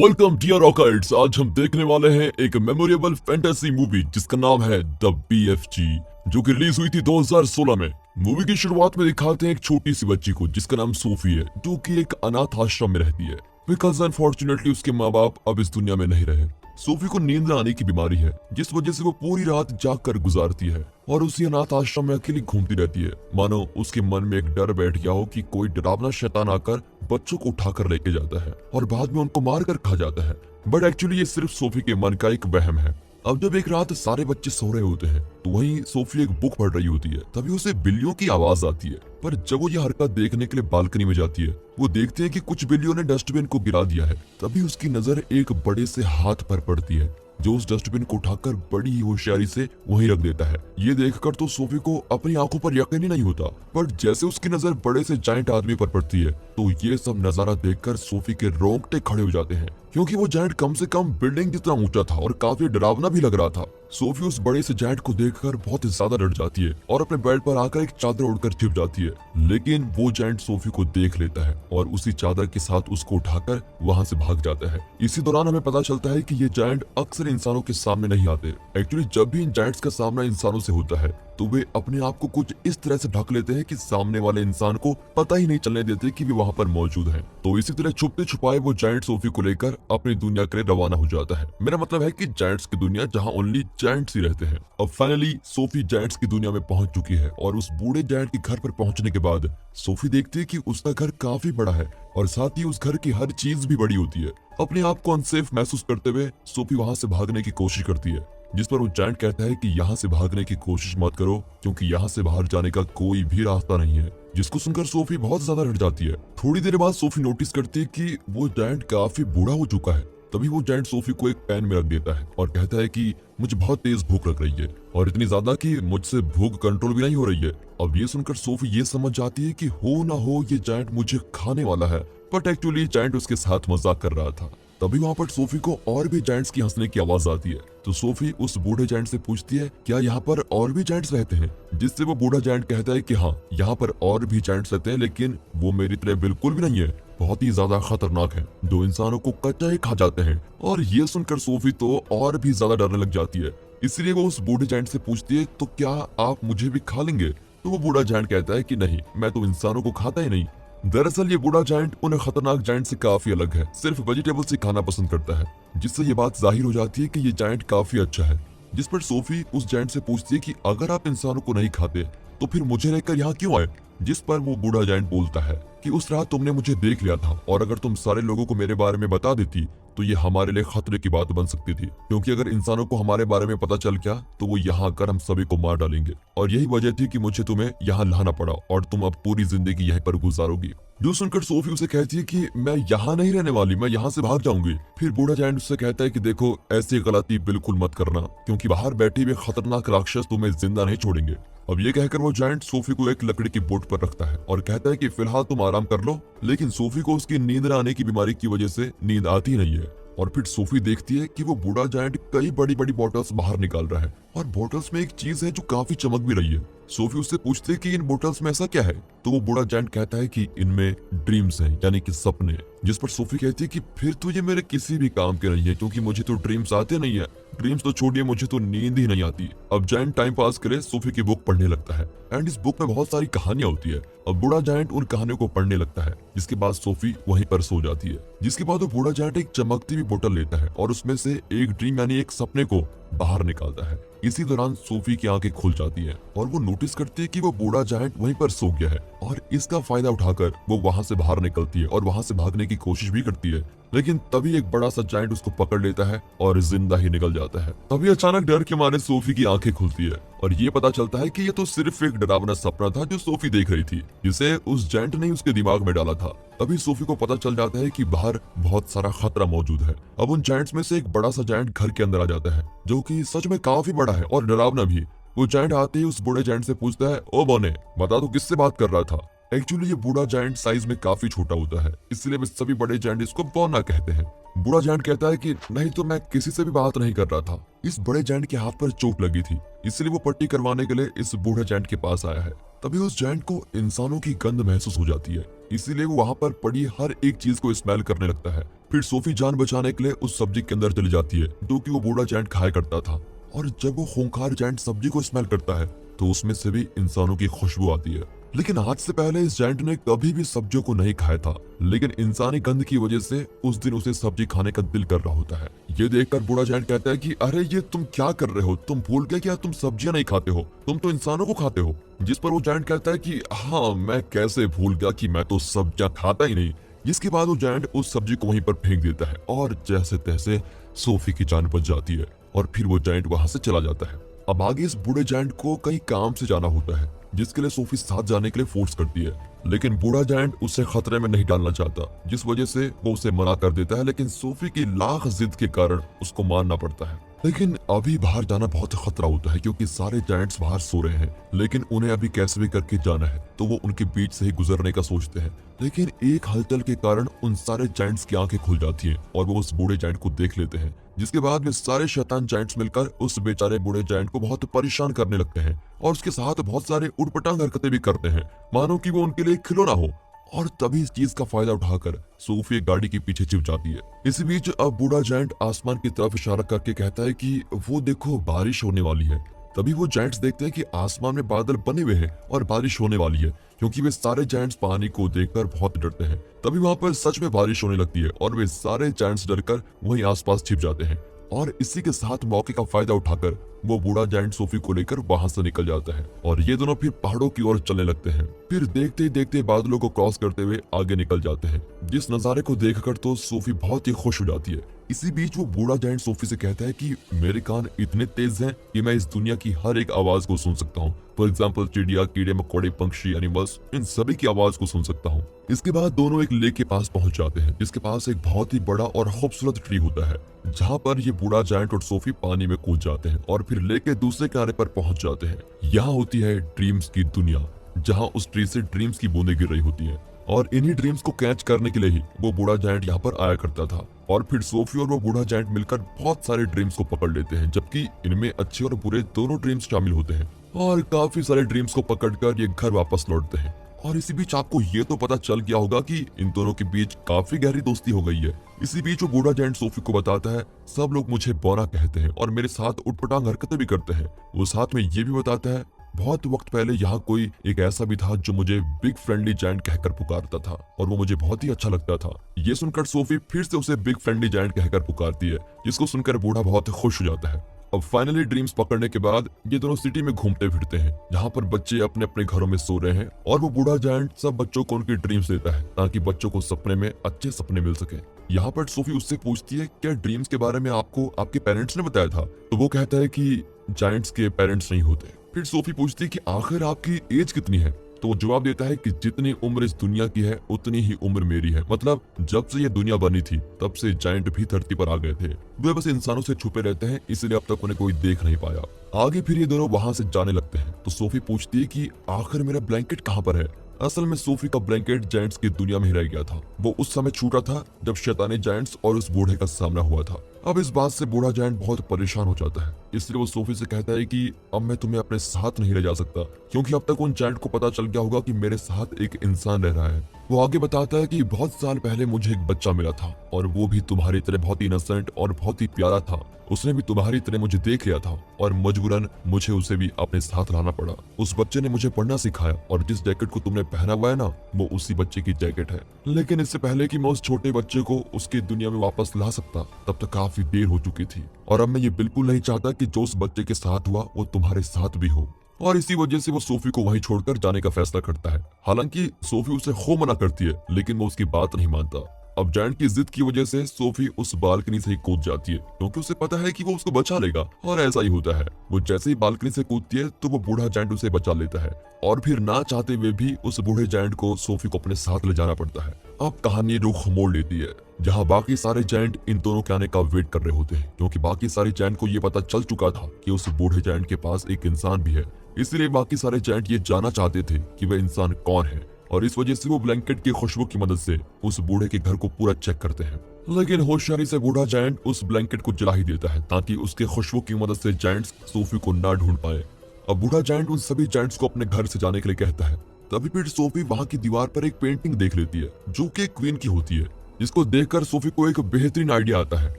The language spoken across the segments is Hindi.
Welcome dear रॉकर्ट्स। आज हम देखने वाले हैं एक मेमोरेबल फैंटेसी मूवी जिसका नाम है द BFG, जो कि रिलीज हुई थी 2016 में। मूवी की शुरुआत में दिखाते हैं एक छोटी सी बच्ची को जिसका नाम सोफी है, जो कि एक अनाथ आश्रम में रहती है बिकॉज अनफॉर्चुनेटली उसके माँ बाप अब इस दुनिया में नहीं रहे। सोफी को नींद न आने की बीमारी है, जिस वजह से वो पूरी रात जाग कर गुजारती है और उसी अनाथ आश्रम में अकेली घूमती रहती है, मानो उसके मन में एक डर बैठ गया हो कि कोई डरावना शैतान आकर बच्चों को उठाकर लेके जाता है और बाद में उनको मार कर खा जाता है। बट एक्चुअली ये सिर्फ सोफी के मन का एक वहम है। अब जब एक रात सारे बच्चे सो रहे होते हैं तो वहीं सोफी एक बुक पढ़ रही होती है, तभी उसे बिल्लियों की आवाज आती है। पर जब वो ये हरकत देखने के लिए बालकनी में जाती है, वो देखते हैं कि कुछ बिल्लियों ने डस्टबिन को गिरा दिया है। तभी उसकी नजर एक बड़े से हाथ पर पड़ती है जो उस डस्टबिन को उठाकर बड़ी ही होशियारी से वहीं रख देता है। ये देखकर तो सोफी को अपनी आंखों पर यकीन ही नहीं होता, बट जैसे उसकी नजर बड़े से जायंट आदमी पर पड़ती है तो ये सब नजारा देखकर सोफी के रोंगटे खड़े हो जाते हैं, क्योंकि वो जायंट कम से कम बिल्डिंग जितना ऊंचा था और काफी डरावना भी लग रहा था। सोफी उस बड़े से जायंट को देखकर बहुत ज्यादा डर जाती है और अपने बेड पर आकर एक चादर ओढ़कर छिप जाती है, लेकिन वो जायंट सोफी को देख लेता है और उसी चादर के साथ उसको उठाकर वहां से भाग जाता है। इसी दौरान हमें पता चलता है कि ये जायंट अक्सर इंसानों के सामने नहीं आते। एक्चुअली जब भी इन जायंट्स का सामना इंसानों से होता है तो वे अपने आप को कुछ इस तरह से ढक लेते हैं कि सामने वाले इंसान को पता ही नहीं चलने देते कि वे वहां पर मौजूद हैं। तो इसी तरह छुपते छुपाए वो जायंट सोफी को लेकर अपनी दुनिया के लिए रवाना हो जाता है। मेरा मतलब है कि जायंट्स की दुनिया जहां ओनली जायंट्स ही रहते हैं। अब फाइनली सोफी जायंट्स की दुनिया में पहुंच चुकी है और उस बूढ़े जायंट के घर पर पहुंचने के बाद सोफी देखती है कि उसका घर काफी बड़ा है और साथ ही उस घर की हर चीज भी बड़ी होती है। अपने आप को अनसेफ महसूस करते हुए सोफी वहां से भागने की कोशिश करती है, जिस पर वो जायंट कहता है कि यहाँ से भागने की कोशिश मत करो क्योंकि यहाँ से बाहर जाने का कोई भी रास्ता नहीं है। जिसको सुनकर सोफी बहुत ज्यादा डर जाती है। थोड़ी देर बाद सोफी नोटिस करती है कि वो जायंट काफी बूढ़ा हो चुका है। तभी वो जायंट सोफी को एक पेन में रख देता है और कहता है कि मुझे बहुत तेज भूख लग रही है और इतनी ज्यादा कि मुझसे भूख कंट्रोल भी नहीं हो रही है। अब ये सुनकर सोफी ये समझ जाती है कि हो ना हो ये जायंट मुझे खाने वाला है, बट एक्चुअली जायंट उसके साथ मजाक कर रहा था। तभी वहाँ पर सोफी को और भी जायंट्स की हंसने की आवाज आती है, तो सोफी उस बूढ़े जायंट से पूछती है क्या यहाँ पर और भी जायंट्स रहते हैं, जिससे वो बूढ़ा जायंट कहता है कि हाँ यहाँ पर और भी जायंट्स रहते हैं, लेकिन वो मेरी तरह बिल्कुल भी नहीं है, बहुत ही ज्यादा खतरनाक है, जो इंसानों को कच्चा ही खा जाते हैं। और ये सुनकर सोफी तो और भी ज्यादा डरने लग जाती है, इसलिए वो उस बूढ़े जायंट से पूछती है तो क्या आप मुझे भी खा लेंगे। तो वो बूढ़ा जायंट कहता है कि नहीं, मैं तो इंसानों को खाता ही नहीं। दरअसल ये बूढ़ा जायंट उन खतरनाक जायंट से काफी अलग है, सिर्फ वेजिटेबल्स ही खाना पसंद करता है, जिससे ये बात जाहिर हो जाती है कि ये जायंट काफी अच्छा है। जिस पर सोफी उस जायंट से पूछती है कि अगर आप इंसानों को नहीं खाते तो फिर मुझे लेकर यहाँ क्यों आए। जिस पर वो बूढ़ा जायंट बोलता है कि उस रात तुमने मुझे देख लिया था और अगर तुम सारे लोगों को मेरे बारे में बता देती तो ये हमारे लिए खतरे की बात बन सकती थी, क्योंकि अगर इंसानों को हमारे बारे में पता चल गया तो वो यहाँ आकर हम सभी को मार डालेंगे, और यही वजह थी कि मुझे तुम्हें यहाँ लाना पड़ा और तुम अब पूरी जिंदगी यहीं पर गुजारोगी। जो सुनकर सोफी उसे कहती है कि मैं यहाँ नहीं रहने वाली, मैं यहाँ से भाग जाऊंगी। फिर बूढ़ा जायंट उससे कहता है कि देखो ऐसी गलती बिल्कुल मत करना, क्योंकि बाहर बैठे हुए खतरनाक राक्षस तुम्हें जिंदा नहीं छोड़ेंगे। अब ये कहकर वो जायंट सोफी को एक लकड़ी की बोट पर रखता है और कहता है कि फिलहाल तुम आराम कर लो, लेकिन सोफी को उसकी नींद न आने की बीमारी की वजह से नींद आती नहीं है। और फिर सोफी देखती है कि वो बूढ़ा जायंट कई बड़ी बड़ी बॉटल्स बाहर निकाल रहा है और बॉटल्स में एक चीज है जो काफी चमक भी रही है। सोफी उससे पूछती है कि इन बॉटल्स में ऐसा क्या है, तो वो बूढ़ा जायंट कहता है कि इनमें ड्रीम्स हैं, यानी कि सपने। जिस पर सोफी कहती है कि फिर तो ये मेरे किसी भी काम के नहीं है, क्योंकि मुझे तो ड्रीम्स आते नहीं है, ड्रीम्स तो छोड़िए मुझे तो नींद ही नहीं आती। अब जायंट टाइम पास करे सोफी की बुक पढ़ने लगता है एंड इस बुक में बहुत सारी कहानियां होती है। अब बूढ़ा जायंट उन कहानियों को पढ़ने लगता है, जिसके बाद सोफी वहीं पर सो जाती है। जिसके बाद वो बूढ़ा जायंट एक चमकती हुई बोतल लेता है और उसमें से एक ड्रीम यानी एक सपने को बाहर निकालता है। इसी दौरान सोफी की आंखें खुल जाती हैं और वो नोटिस करती है कि वो बूढ़ा जायंट वहीं पर सो गया है, और इसका फायदा उठाकर वो वहां से बाहर निकलती है और वहां से भागने की कोशिश भी करती है, लेकिन तभी एक बड़ा सा जायंट उसको पकड़ लेता है और जिंदा ही निकल जाता है। तभी अचानक डर के मारे सोफी की आंखें खुलती है और ये पता चलता है कि ये तो सिर्फ एक डरावना सपना था जो सोफी देख रही थी, जिसे उस जायंट ने उसके दिमाग में डाला था। तभी सोफी को पता चल जाता है कि बाहर बहुत सारा खतरा मौजूद है। अब उन जायंट्स में से एक बड़ा सा जायंट घर के अंदर आ जाता है, जो कि सच में काफी बड़ा है और डरावना भी। वो जायंट आते ही उस बूढ़े जायंट से पूछता है, ओ बोने बता तू किससे बात कर रहा था। एक्चुअली ये बूढ़ा जायंट साइज में काफी छोटा होता है, इसलिए वे सभी बड़े जायंट इसको बोना कहते हैं। बूढ़ा जायंट कहता है कि नहीं तो मैं किसी से भी बात नहीं कर रहा था। इस बड़े जायंट के हाथ पर चोट लगी थी, इसलिए वो पट्टी करवाने के लिए इस बूढ़े जायंट के पास आया है। तभी उस जायंट को इंसानों की गंध महसूस हो जाती है, इसीलिए वो वहां पर पड़ी हर एक चीज को स्मेल करने लगता है फिर सोफी जान बचाने के लिए उस सब्जी के अंदर चली जाती है जो कि वो बूढ़ा जायंट खाया करता था। और जब वो खूंखार जायंट सब्जी को स्मेल करता है तो उसमें से भी इंसानों की खुशबू आती है। लेकिन आज से पहले इस जायंट ने कभी भी सब्जियों को नहीं खाया था, लेकिन इंसानी गंध की वजह से उस दिन उसे सब्जी खाने का दिल कर रहा होता है। ये देखकर बूढ़ा जायंट कहता है कि अरे ये तुम क्या कर रहे हो, तुम भूल गए क्या, तुम सब्जियां नहीं खाते हो, तुम तो इंसानों को खाते हो। जिस पर वो जायंट कहता है कि हाँ, मैं कैसे भूल गया कि मैं तो सब्जियां खाता ही नहीं। जिसके बाद वो जायंट उस सब्जी को वहीं पर फेंक देता है और जैसे तैसे सोफी की जान बच जाती है और फिर वो जायंट वहां से चला जाता है। अब आगे इस बूढ़े जायंट को कहीं काम से जाना होता है जिसके लिए सोफी साथ जाने के लिए फोर्स करती है, लेकिन बूढ़ा जायंट उसे खतरे में नहीं डालना चाहता, जिस वजह से वो उसे मना कर देता है। लेकिन सोफी की लाख जिद के कारण उसको मानना पड़ता है। लेकिन अभी बाहर जाना बहुत खतरा होता है क्योंकि सारे जायंट्स बाहर सो रहे हैं, लेकिन उन्हें अभी कैसे भी करके जाना है, तो वो उनके बीच से ही गुजरने का सोचते हैं। लेकिन एक हलचल के कारण उन सारे जायंट्स की आंखें खुल जाती हैं और वो उस बूढ़े जायंट को देख लेते हैं, जिसके बाद वे सारे शैतान जायंट्स मिलकर उस बेचारे बूढ़े जायंट को बहुत परेशान करने लगते हैं और उसके साथ बहुत सारे उटपटांग हरकतें भी करते हैं, मानो कि वो उनके लिए खिलौना हो। और तभी इस चीज का फायदा उठाकर सोफी एक गाड़ी के पीछे छिप जाती है। इसी बीच अब बूढ़ा जायंट आसमान की तरफ इशारा करके कहता है कि वो देखो, बारिश होने वाली है। तभी वो जायंट्स देखते हैं कि आसमान में बादल बने हुए हैं और बारिश होने वाली है, क्योंकि वे सारे जायंट्स पानी को देखकर बहुत डरते हैं। तभी वहां पर सच में बारिश होने लगती है और वे सारे जायंट्स डरकर वहीं आसपास छिप जाते हैं। और इसी के साथ मौके का फायदा उठाकर वो बूढ़ा जायंट सोफी को लेकर वहां से निकल जाता है और ये दोनों फिर पहाड़ों की ओर चलने लगते हैं। फिर देखते ही देखते बादलों को क्रॉस करते हुए आगे निकल जाते हैं, जिस नजारे को देखकर तो सोफी बहुत ही खुश हो जाती है। इसी बीच वो बूढ़ा जायंट सोफी से कहता है कि मेरे कान इतने तेज हैं कि मैं इस दुनिया की हर एक आवाज को सुन सकता हूँ। फॉर एग्जाम्पल चिड़िया, कीड़े मकोड़े, पंक्षी, एनिमल्स, इन सभी की आवाज को सुन सकता हूँ। इसके बाद दोनों एक लेक के पास पहुंच जाते हैं, जिसके पास एक बहुत ही बड़ा और खूबसूरत ट्री होता है, जहाँ पर ये बूढ़ा जायंट और सोफी पानी में कूद जाते हैं और फिर लेक के दूसरे किनारे पर पहुंच जाते हैं। यहाँ होती है ड्रीम्स की दुनिया, जहाँ उस ट्री से ड्रीम्स की बूंदें गिर रही होती हैं और इन्हीं ड्रीम्स को कैच करने के लिए ही वो बूढ़ा जायंट यहाँ पर आया करता था। और फिर सोफी और वो बूढ़ा जायंट मिलकर बहुत सारे ड्रीम्स को पकड़ लेते हैं, जबकि इनमें अच्छे और बुरे दोनों ड्रीम्स शामिल होते हैं और काफी सारे ड्रीम्स को पकड़कर ये घर वापस लौटते हैं। और इसी बीच आपको ये तो पता चल गया होगा कि इन दोनों के बीच काफी गहरी दोस्ती हो गई है। इसी बीच वो बूढ़ा जायंट सोफी को बताता है, सब लोग मुझे बोना कहते हैं और मेरे साथ उटपटांग हरकतें भी करते हैं। वो साथ में ये भी बताता है, बहुत वक्त पहले यहाँ कोई एक ऐसा भी था जो मुझे बिग फ्रेंडली जायंट कहकर पुकारता था और वो मुझे बहुत ही अच्छा लगता था। ये सुनकर सोफी फिर से उसे बिग फ्रेंडली जायंट कहकर पुकारती है, जिसको सुनकर बूढ़ा बहुत खुश हो जाता है। अब फाइनली ड्रीम्स पकड़ने के बाद ये दोनों सिटी में घूमते फिरते हैं, जहाँ पर बच्चे अपने अपने घरों में सो रहे हैं और वो बूढ़ा जायंट सब बच्चों को उनकी ड्रीम्स देता है ताकि बच्चों को सपने में अच्छे सपने मिल सके। यहाँ पर सोफी उससे पूछती है, क्या ड्रीम्स के बारे में आपको आपके पेरेंट्स ने बताया था? तो वो कहता है कि जायंट्स के पेरेंट्स नहीं होते। फिर सोफी पूछती है कि आखिर आपकी एज कितनी है? तो वो जवाब देता है कि जितनी उम्र इस दुनिया की है उतनी ही उम्र मेरी है। मतलब जब से ये दुनिया बनी थी तब से जायंट भी धरती पर आ गए थे, वे बस इंसानों से छुपे रहते हैं, इसलिए अब तक उन्हें कोई देख नहीं पाया। आगे फिर ये दोनों वहां से जाने लगते हैं तो सोफी पूछती है कि आखिर मेरा ब्लैंकेट कहाँ पर है? असल में सोफी का ब्लैंकेट जायंट्स की दुनिया में ही रह गया था। वो उस समय छूटा था जब शैतानी जायंट्स और उस बूढ़े का सामना हुआ था। अब इस बात से बूढ़ा जायंट बहुत परेशान हो जाता है, इसलिए वो सोफी से कहता है कि अब मैं तुम्हें अपने साथ नहीं ले जा सकता, क्योंकि अब तक उन जायंट को पता चल गया होगा कि मेरे साथ एक इंसान रह रहा है। वो आगे बताता है कि बहुत साल पहले मुझे एक बच्चा मिला था और वो भी तुम्हारी तरह बहुत ही इनोसेंट और बहुत ही प्यारा था। उसने भी तुम्हारी तरह मुझे देख लिया था और मजबूरन मुझे उसे भी अपने साथ लाना पड़ा। उस बच्चे ने मुझे पढ़ना सिखाया और जिस जैकेट को तुमने पहना हुआ है ना, वो उसी बच्चे की जैकेट है। लेकिन इससे पहले कि मैं उस छोटे बच्चे को उसकी दुनिया में वापस ला सकता, तब तक काफी देर हो चुकी थी और अब मैं ये बिल्कुल नहीं चाहता कि जो उस बच्चे के साथ हुआ वो तुम्हारे साथ भी हो। और इसी वजह से वो सोफी को वहीं छोड़कर जाने का फैसला करता है। हालांकि सोफी उसे खूब मना करती है, लेकिन वो उसकी बात नहीं मानता। अब जायंट की जिद की वजह से सोफी उस बालकनी से ही कूद जाती है, क्योंकि उसे पता है कि वो उसको बचा लेगा और ऐसा ही होता है। वो जैसे ही बालकनी से कूदती है तो वो बूढ़ा जायंट उसे बचा लेता है और फिर ना चाहते हुए भी उस बूढ़े जायंट को सोफी को अपने साथ ले जाना पड़ता है। अब कहानी रुख मोड़ लेती है, जहाँ बाकी सारे जायंट इन दोनों के आने का वेट कर रहे होते हैं, क्योंकि बाकी सारे जायंट को ये पता चल चुका था कि उस बूढ़े जायंट के पास एक इंसान भी है। इसलिए बाकी सारे जायंट ये जानना चाहते थे कि वह इंसान कौन है और इस वजह से वो ब्लैंकेट की खुशबू की मदद से उस बूढ़े के घर को पूरा चेक करते हैं। लेकिन होशियारी से बूढ़ा जायंट उस ब्लैंकेट को जला ही देता है ताकि उसके खुशबू की मदद से जायंट्स सोफी को ना ढूंढ पाए। अब बूढ़ा जायंट उन सभी जायंट्स को अपने घर से जाने के लिए कहता है। तभी फिर सोफी वहां की दीवार पर एक पेंटिंग देख लेती है जो कि क्वीन की होती है। जिसको देखकर सोफी को एक बेहतरीन आइडिया आता है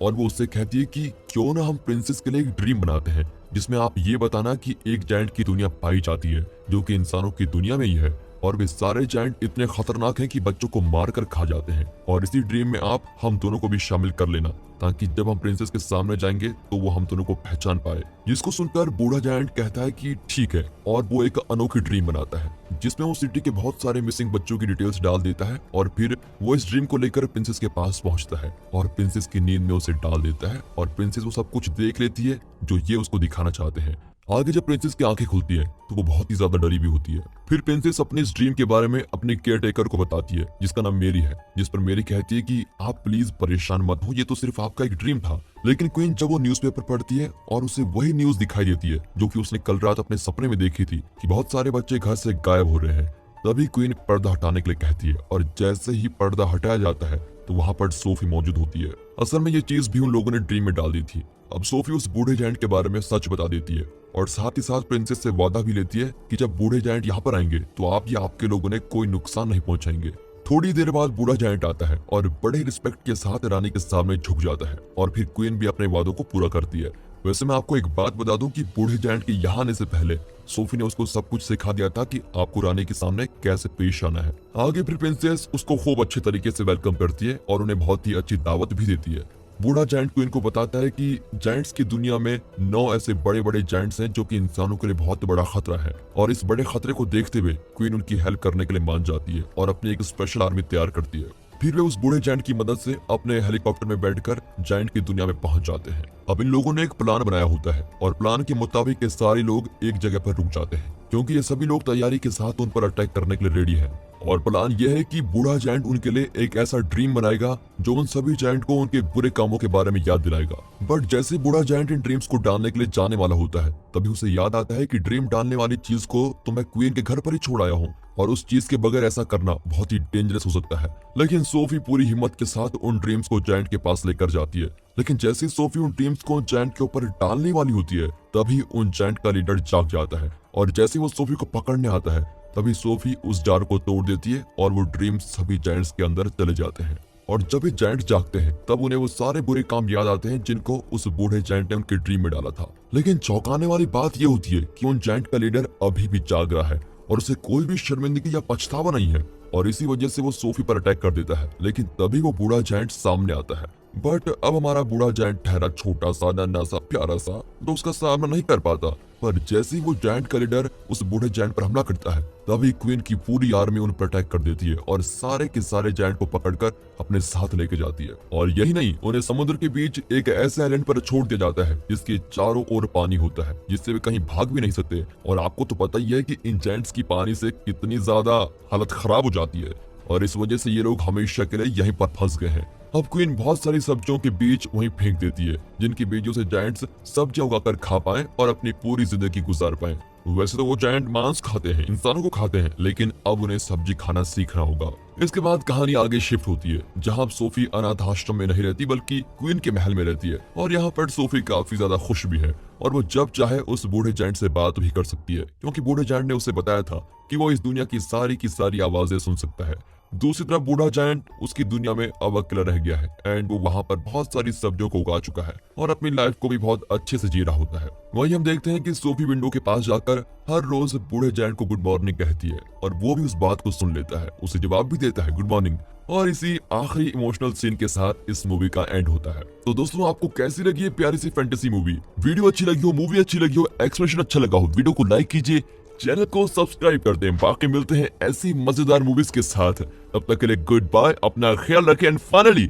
और वो उससे कहती है कि क्यों ना हम प्रिंसेस के लिए एक ड्रीम बनाते हैं जिसमें आप ये बताना कि एक जायंट की दुनिया पाई जाती है जो कि इंसानों की दुनिया में ही है और वे सारे जायंट इतने खतरनाक हैं कि बच्चों को मारकर खा जाते हैं और इसी ड्रीम में आप हम दोनों को भी शामिल कर लेना ताकि जब हम प्रिंसेस के सामने जाएंगे तो वो हम दोनों को पहचान पाए। जिसको सुनकर बूढ़ा जायंट कहता है कि ठीक है और वो एक अनोखी ड्रीम बनाता है जिसमें वो सिटी के बहुत सारे मिसिंग बच्चों की डिटेल्स डाल देता है और फिर वो इस ड्रीम को लेकर प्रिंसेस के पास पहुंचता है और प्रिंसेस की नींद में उसे डाल देता है और प्रिंसेस वो सब कुछ देख लेती है जो ये उसको दिखाना चाहते हैं। आगे जब प्रिंसेस की आंखें खुलती है तो वो बहुत ही ज्यादा डरी भी होती है। फिर प्रिंसेस अपने इस ड्रीम के बारे में अपने केयर टेकर को बताती है जिसका नाम मेरी है, जिस पर मेरी कहती है कि आप प्लीज परेशान मत हो, ये तो सिर्फ आपका एक ड्रीम था। लेकिन क्वीन जब वो न्यूज़पेपर पढ़ती है और उसे वही न्यूज दिखाई देती है जो कि उसने कल रात अपने सपने में देखी थी कि बहुत सारे बच्चे घर से गायब हो रहे हैं, तभी क्वीन पर्दा हटाने के लिए कहती है और जैसे ही पर्दा हटाया जाता है तो वहां पर सोफी मौजूद होती है। असल में ये चीज भी उन लोगों ने ड्रीम में डाल दी थी। अब सोफी उस बूढ़े जायंट के बारे में सच बता देती है और साथ ही साथ प्रिंसेस से वादा भी लेती है कि जब बूढ़े जायंट यहाँ पर आएंगे तो आप या आपके लोगों ने कोई नुकसान नहीं पहुंचाएंगे। थोड़ी देर बाद बूढ़ा जायंट आता है और बड़े रिस्पेक्ट के साथ रानी के सामने झुक जाता है और फिर क्वीन भी अपने वादों को पूरा करती है। वैसे मैं आपको एक बात बता दूं कि बूढ़े जायंट के यहाँ आने से पहले सोफी ने उसको सब कुछ सिखा दिया था कि आपको रानी के सामने कैसे पेश आना है। आगे फिर प्रिंसेस उसको खूब अच्छे तरीके से वेलकम करती है और उन्हें बहुत ही अच्छी दावत भी देती है। बूढ़ा जायंट क्वीन को बताता है कि जायंट्स की दुनिया में 9 ऐसे बड़े बड़े जायंट्स हैं जो कि इंसानों के लिए बहुत बड़ा खतरा है और इस बड़े खतरे को देखते हुए क्वीन उनकी हेल्प करने के लिए मान जाती है और अपनी एक स्पेशल आर्मी तैयार करती है। फिर वे उस बूढ़े जायंट की मदद से अपने हेलीकॉप्टर में बैठकर जायंट की दुनिया में पहुंच जाते हैं। अब इन लोगों ने एक प्लान बनाया होता है और प्लान के मुताबिक ये सारे लोग एक जगह पर रुक जाते हैं क्योंकि ये सभी लोग तैयारी के साथ उन पर अटैक करने के लिए रेडी हैं। और प्लान यह है कि बूढ़ा जायंट उनके लिए एक ऐसा ड्रीम बनाएगा जो उन सभी जायंट को उनके बुरे कामों के बारे में याद दिलाएगा। बट जैसे बूढ़ा जायंट इन ड्रीम्स को डालने के लिए जाने वाला होता है तभी उसे याद आता है कि ड्रीम डालने वाली चीज को तो मैं क्वीन के घर पर ही छोड़ आया हूँ और उस चीज के बगैर ऐसा करना बहुत ही डेंजरस हो सकता है। लेकिन सोफी पूरी हिम्मत के साथ उन ड्रीम्स को जायंट के पास लेकर जाती है। लेकिन जैसे सोफी उन ड्रीम्स को जायंट के ऊपर डालने वाली होती है तभी उन जायंट का लीडर जाग जाता है और जैसे वो सोफी को पकड़ने आता है तभी सोफी उस जार को तोड़ देती है और वो ड्रीम्स सभी जायंट्स के अंदर चले जाते हैं। और जब ये जायंट जागते हैं तब उन्हें वो सारे बुरे काम याद आते हैं जिनको उस बूढ़े जायंट ने उनके ड्रीम में डाला था। लेकिन चौंकाने वाली बात ये होती है कि उन जायंट का लीडर अभी भी जाग रहा है और उसे कोई भी शर्मिंदगी या पछतावा नहीं है और इसी वजह से वो सोफी पर अटैक कर देता है। लेकिन तभी वो बूढ़ा जायंट सामने आता है। बट अब हमारा बूढ़ा जायंट ठहरा छोटा सा नन्हा सा प्यारा सा तो उसका सामना नहीं कर पाता। पर जैसे ही वो जायंट का लीडर उस बूढ़े जायंट पर हमला करता है तभी क्वीन की पूरी आर्मी उन पर अटैक कर देती है और सारे के सारे जायंट को पकड़कर अपने साथ लेके जाती है। और यही नहीं, उन्हें समुद्र के बीच एक ऐसे आइलैंड पर छोड़ दिया जाता है जिसके चारों ओर पानी होता है जिससे वे कहीं भाग भी नहीं सकते। और आपको तो पता ही है कि इन जायंट्स की पानी से कितनी ज्यादा हालत खराब हो जाती है और इस वजह से ये लोग हमेशा के लिए यहीं पर फंस गए हैं। अब क्वीन बहुत सारी सब्जियों के बीज वहीं फेंक देती है जिनकी बीजों से जायंट्स सब्जियां उगाकर खा पाएं और अपनी पूरी जिंदगी गुजार पाएं। वैसे तो वो जायंट मांस खाते हैं, इंसानों को खाते हैं, लेकिन अब उन्हें सब्जी खाना सीखना होगा। इसके बाद कहानी आगे शिफ्ट होती है जहां सोफी अनाथ आश्रम में नहीं रहती बल्कि क्वीन के महल में रहती है और यहाँ पर सोफी काफी ज्यादा खुश भी है और वो जब चाहे उस बूढ़े जायंट से बात भी कर सकती है क्योंकि बूढ़े जायंट ने उसे बताया था कि वो इस दुनिया की सारी आवाजें सुन सकता है। दूसरी तरफ बूढ़ा जायंट उसकी दुनिया में अब अकेला रह गया है एंड वो वहाँ पर बहुत सारी सब्जियों को उगा चुका है और अपनी लाइफ को भी बहुत अच्छे से जी रहा होता है। वहीं हम देखते हैं कि सोफी विंडो के पास जाकर हर रोज बूढ़े जायंट को गुड मॉर्निंग कहती है और वो भी उस बात को सुन लेता है, उसे जवाब भी देता है गुड मॉर्निंग। और इसी आखिरी इमोशनल सीन के साथ इस मूवी का एंड होता है। तो दोस्तों, आपको कैसी लगी ये प्यारी सी फैंटेसी मूवी? वीडियो अच्छी लगी हो, मूवी अच्छी लगी हो, एक्सप्रेशन अच्छा लगा हो, वीडियो को लाइक कीजिए, चैनल को सब्सक्राइब कर दें। बाकी मिलते हैं ऐसी मजेदार मूवीज के साथ, तब तक के लिए गुड बाय, अपना ख्याल रखें and finally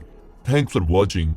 thanks for watching.